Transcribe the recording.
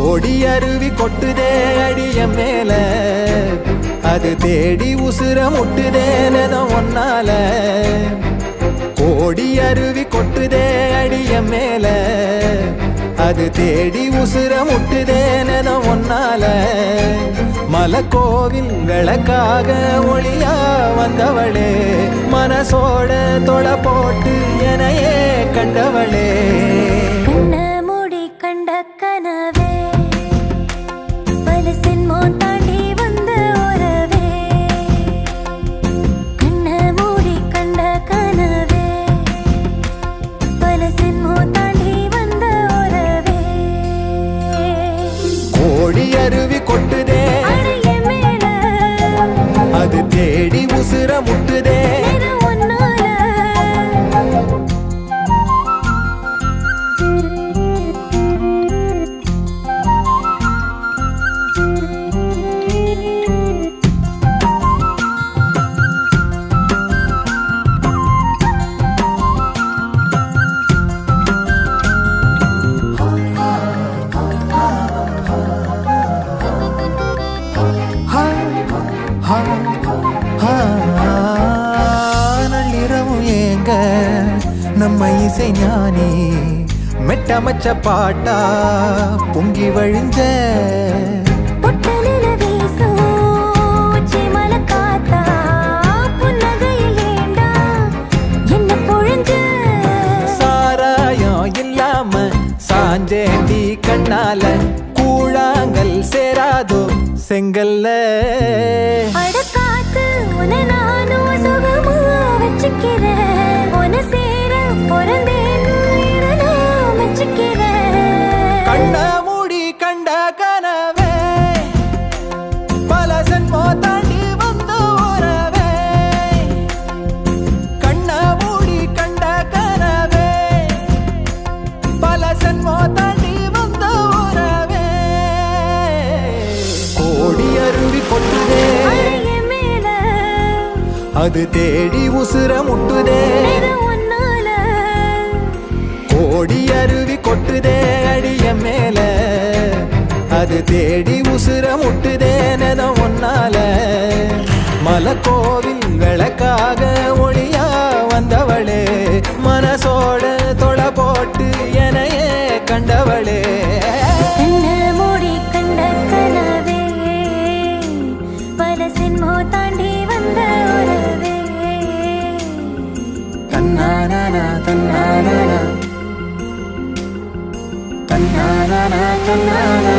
ஓடி அருவி கொட்டுதே அடிய மேல, அது தேடி உசுர முட்டுதேனதோ ஒன்னால. ஓடி அருவி கொட்டுதே அடிய மேல, அது தேடி உசுர முட்டுதேனதோ ஒன்னால. மலக்கோவில் விளக்காக ஒளியா வந்தவளே, மனசோட தொலை போட்டு எனையே கண்டவளே. அருவி கொட்டுதே அது தேடி உசுர முட்டுதே. நள்ளிரவும் ஏங்க நம்ம இசை ஞானி மெட்டமச்ச பாட்டா பொங்கி வழிஞ்ச. சாராயம் இல்லாம சாஞ்சேண்டி கண்ணால கூழாங்கல் சேராதோ செங்கல்ல. அடக்காத்து உன நானும் சுகமா வச்சுக்கிறேன், உன சேர பொறந்தேன்னு நான் வச்சுக்கிறேன். கண்ண மூடி கண்ட கனவே பல சென்மோ தாண்டி வந்த உறவே. கண்ண மூடி கண்ட கனவே பல சென்மோ தாண்டி வந்த உறவே. கோடி அருவி கொட்டுதே அது தேடி உசுர முட்டுதே. கோடி அருவி கொட்டுதே அடிய மேல, அது தேடி உசுர முட்டுதேனதோ ஒன்னால. மலக்கோவில் விளக்காக ஒளியா வந்தவளே, மனசோட தொலை போட்டு எனையே கண்டவளே. தன்னானா தன்னானா தன்னானா தன்னானா